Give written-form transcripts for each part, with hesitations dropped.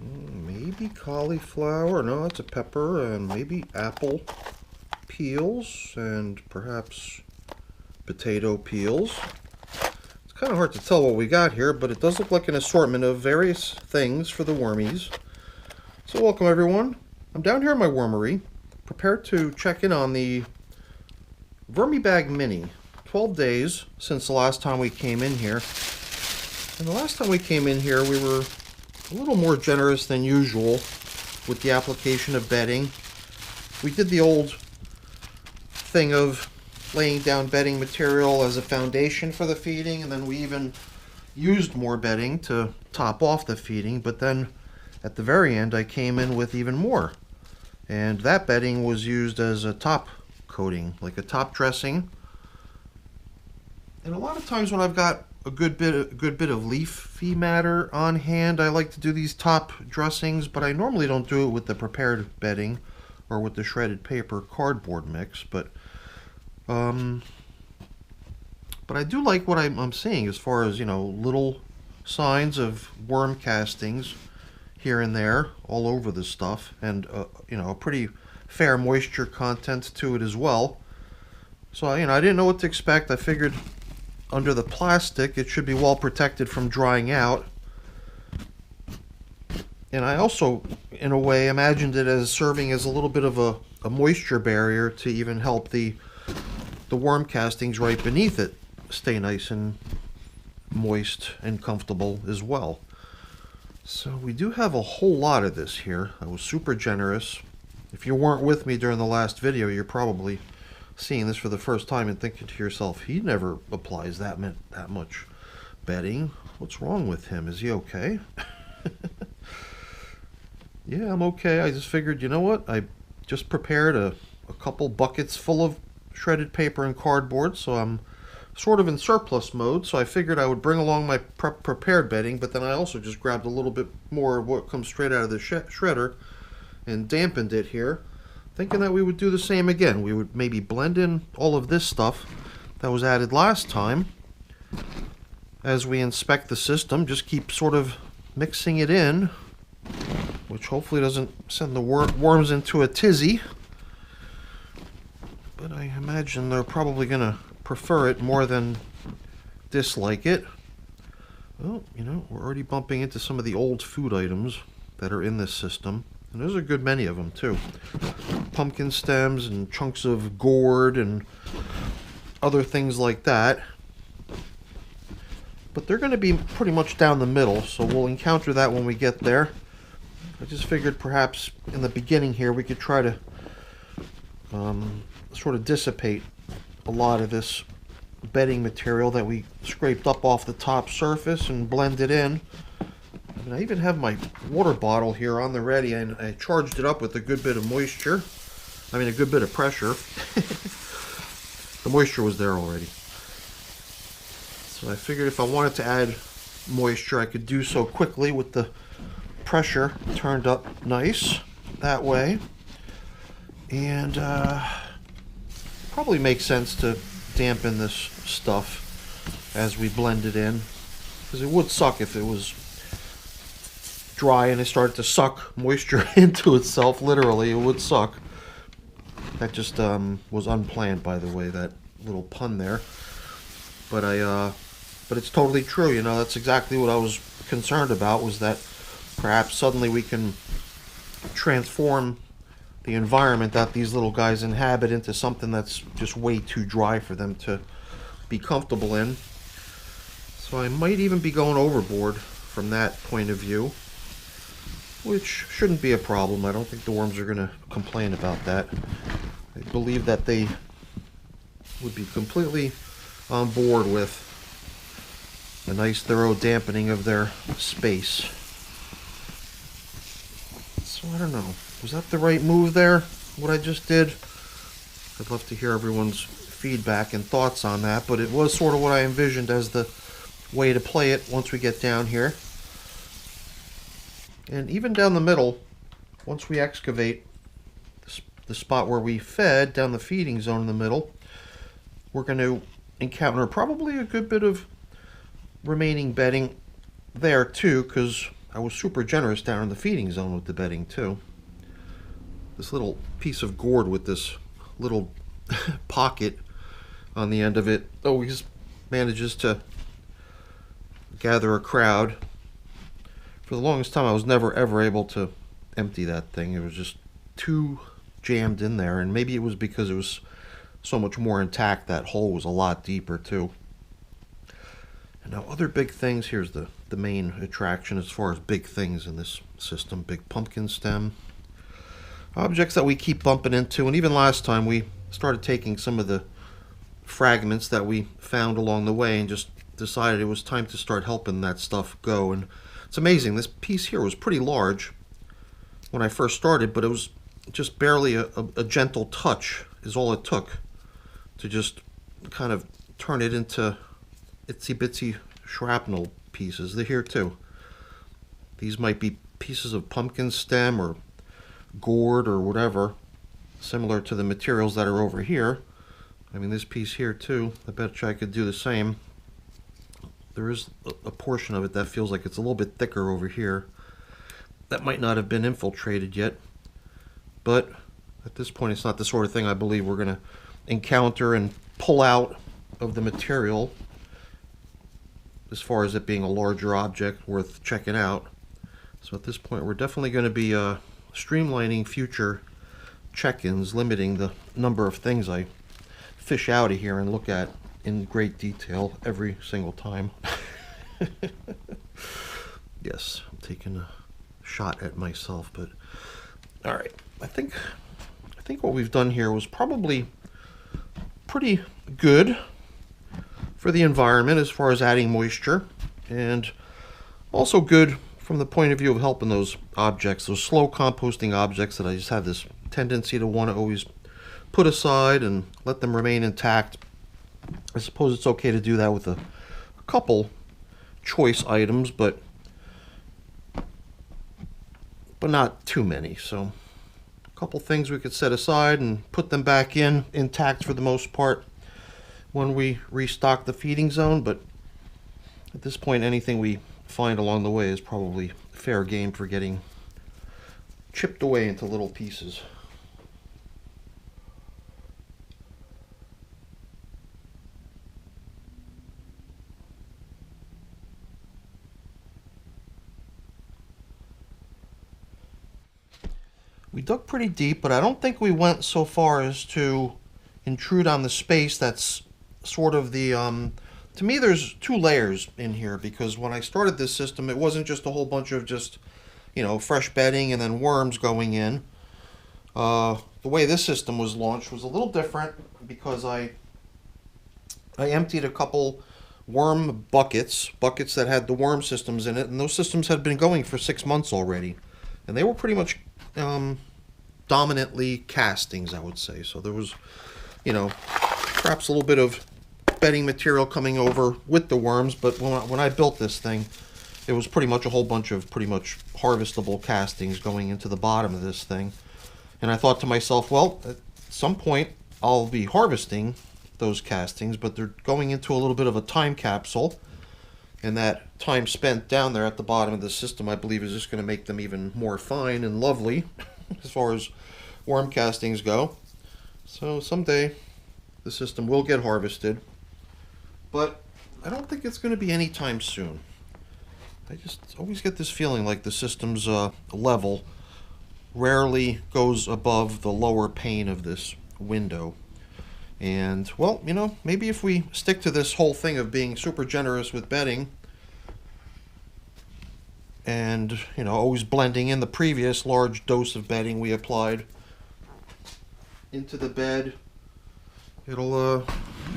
Maybe cauliflower. No, it's a pepper. And maybe apple peels and perhaps potato peels. It's kind of hard to tell what we got here, but it does look like an assortment of various things for the wormies. So welcome everyone. I'm down here in my wormery, prepared to check in on the VermiBag Mini. 12 days since the last time we came in here. And the last time we came in here, we were a little more generous than usual with the application of bedding. We did the old thing of laying down bedding material as a foundation for the feeding, and then we even used more bedding to top off the feeding, but then at the very end I came in with even more. And that bedding was used as a top coating, like a top dressing. And a lot of times when I've got a good bit of leafy matter on hand, I like to do these top dressings, but I normally don't do it with the prepared bedding or with the shredded paper cardboard mix. But I do like what I'm seeing as far as, you know, little signs of worm castings here and there all over the stuff, and you know, a pretty fair moisture content to it as well. So, you know, I didn't know what to expect. I figured under the plastic it should be well protected from drying out. And I also, in a way, imagined it as serving as a little bit of a moisture barrier to even help the worm castings right beneath it stay nice and moist and comfortable as well. So we do have a whole lot of this here. I was super generous. If you weren't with me during the last video, you're probably seeing this for the first time and thinking to yourself, he never applies that much bedding. What's wrong with him? Is he okay? Yeah, I'm okay. I just figured, you know what? I just prepared a couple buckets full of shredded paper and cardboard, so I'm sort of in surplus mode. So I figured I would bring along my prepared bedding, but then I also just grabbed a little bit more of what comes straight out of the shredder and dampened it here, thinking that we would do the same again. We would maybe blend in all of this stuff that was added last time. As we inspect the system, just keep sort of mixing it in, which hopefully doesn't send the worms into a tizzy. But I imagine they're probably going to prefer it more than dislike it. Well, you know, we're already bumping into some of the old food items that are in this system. And there's a good many of them too. Pumpkin stems and chunks of gourd and other things like that. But they're going to be pretty much down the middle, so we'll encounter that when we get there. I just figured perhaps in the beginning here we could try to sort of dissipate a lot of this bedding material that we scraped up off the top surface and blend it in. And I even have my water bottle here on the ready, and I charged it up with a good bit of moisture. I mean, a good bit of pressure. The moisture was there already. So I figured if I wanted to add moisture, I could do so quickly with the pressure turned up nice that way. And probably makes sense to dampen this stuff as we blend it in, because it would suck if it was dry and it started to suck moisture into itself. Literally, it would suck. That just was unplanned, by the way, that little pun there. But but it's totally true. You know, that's exactly what I was concerned about, was that perhaps suddenly we can transform the environment that these little guys inhabit into something that's just way too dry for them to be comfortable in. So I might even be going overboard from that point of view, which shouldn't be a problem. I don't think the worms are going to complain about that. I believe that they would be completely on board with a nice thorough dampening of their space. So I don't know. Was that the right move there, what I just did? I'd love to hear everyone's feedback and thoughts on that, but it was sort of what I envisioned as the way to play it once we get down here. And even down the middle, once we excavate the spot where we fed, down the feeding zone in the middle, we're going to encounter probably a good bit of remaining bedding there too, because I was super generous down in the feeding zone with the bedding too. This little piece of gourd with this little pocket on the end of it always manages to gather a crowd. For the longest time I was never ever able to empty that thing. It was just too jammed in there, and maybe it was because it was so much more intact. That hole was a lot deeper too. And now other big things, here's the main attraction as far as big things in this system. Big pumpkin stem. Objects that we keep bumping into, and even last time we started taking some of the fragments that we found along the way and just decided it was time to start helping that stuff go. And it's amazing, this piece here was pretty large when I first started, but it was just barely a gentle touch is all it took to just kind of turn it into itsy bitsy shrapnel pieces. They're here too. These might be pieces of pumpkin stem or gourd or whatever, similar to the materials that are over here. I mean, this piece here too, I bet you I could do the same. There is a portion of it that feels like it's a little bit thicker over here. That might not have been infiltrated yet, but at this point it's not the sort of thing I believe we're going to encounter and pull out of the material as far as it being a larger object worth checking out. So at this point we're definitely going to be streamlining future check-ins, limiting the number of things I fish out of here and look at in great detail every single time. Yes, I'm taking a shot at myself, but all right. I think what we've done here was probably pretty good for the environment as far as adding moisture, and also good from the point of view of helping those objects, those slow composting objects that I just have this tendency to want to always put aside and let them remain intact. I suppose it's okay to do that with a couple choice items, but not too many. So a couple things we could set aside and put them back in intact for the most part when we restock the feeding zone, but at this point anything we find along the way is probably fair game for getting chipped away into little pieces. We dug pretty deep, but I don't think we went so far as to intrude on the space that's sort of the, to me there's two layers in here, because when I started this system it wasn't just a whole bunch of just, you know, fresh bedding and then worms going in. The way this system was launched was a little different, because I emptied a couple worm buckets that had the worm systems in it, and those systems had been going for 6 months already, and they were pretty much dominantly castings, I would say. So there was, you know, perhaps a little bit of bedding material coming over with the worms, but when I built this thing, it was pretty much a whole bunch of pretty much harvestable castings going into the bottom of this thing. And I thought to myself, well, at some point I'll be harvesting those castings, but they're going into a little bit of a time capsule, and that time spent down there at the bottom of the system, I believe, is just going to make them even more fine and lovely as far as worm castings go. So someday the system will get harvested, but I don't think it's going to be anytime soon. I just always get this feeling like the system's level rarely goes above the lower pane of this window. And, well, you know, maybe if we stick to this whole thing of being super generous with bedding and, you know, always blending in the previous large dose of bedding we applied into the bed, it'll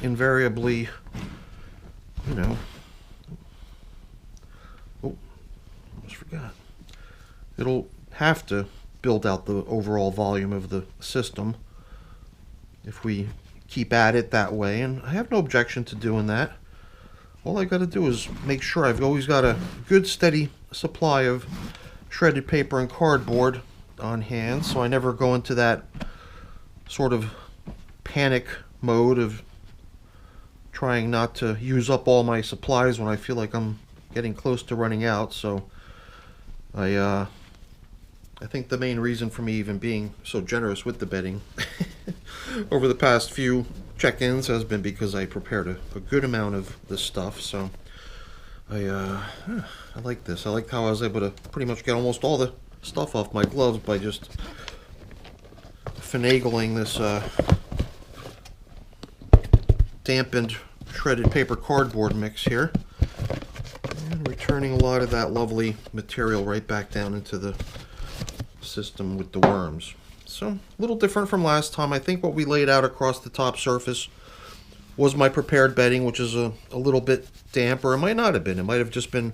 invariably, you know, oh, almost forgot. It'll have to build out the overall volume of the system if we keep at it that way, and I have no objection to doing that. All I got to do is make sure I've always got a good steady supply of shredded paper and cardboard on hand, so I never go into that sort of panic mode of trying not to use up all my supplies when I feel like I'm getting close to running out. So I think the main reason for me even being so generous with the bedding over the past few check-ins has been because I prepared a good amount of this stuff. So I like this. I like how I was able to pretty much get almost all the stuff off my gloves by just finagling this dampened shredded paper cardboard mix here, and returning a lot of that lovely material right back down into the system with the worms. So a little different from last time. I think what we laid out across the top surface was my prepared bedding, which is a little bit damp, or it might not have been. It might have just been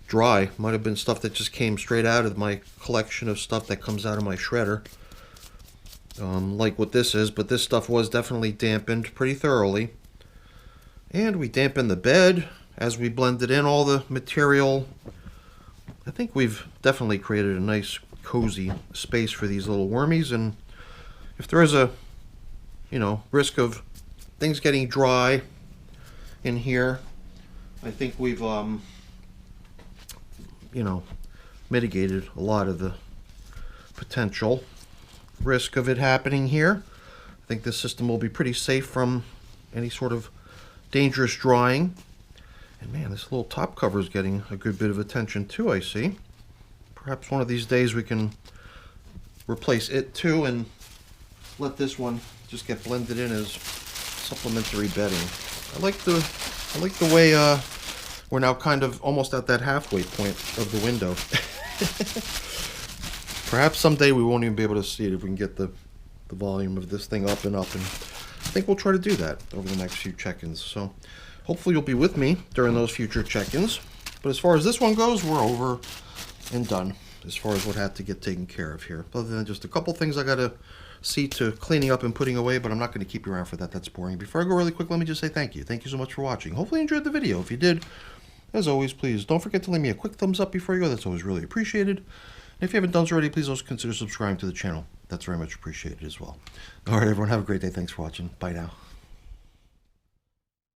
dry. It might have been stuff that just came straight out of my collection of stuff that comes out of my shredder, like what this is. But this stuff was definitely dampened pretty thoroughly. And we dampened the bed as we blended in all the material. I think we've definitely created a nice cozy space for these little wormies, and if there is a risk of things getting dry in here, I think we've mitigated a lot of the potential risk of it happening here. I think this system will be pretty safe from any sort of dangerous drying. And man, this little top cover is getting a good bit of attention too, I see. Perhaps one of these days we can replace it too and let this one just get blended in as supplementary bedding. I like the way we're now kind of almost at that halfway point of the window. Perhaps someday we won't even be able to see it if we can get the volume of this thing up and up, and I think we'll try to do that over the next few check-ins. So hopefully you'll be with me during those future check-ins. But as far as this one goes, we're over and done as far as what had to get taken care of here. Other than just a couple things I gotta see to cleaning up and putting away, but I'm not going to keep you around for that. That's boring. Before I go really quick, let me just say thank you. Thank you so much for watching. Hopefully you enjoyed the video. If you did, as always, please don't forget to leave me a quick thumbs up before you go. That's always really appreciated. And if you haven't done so already, please also consider subscribing to the channel. That's very much appreciated as well. All right, everyone, have a great day. Thanks for watching. Bye now.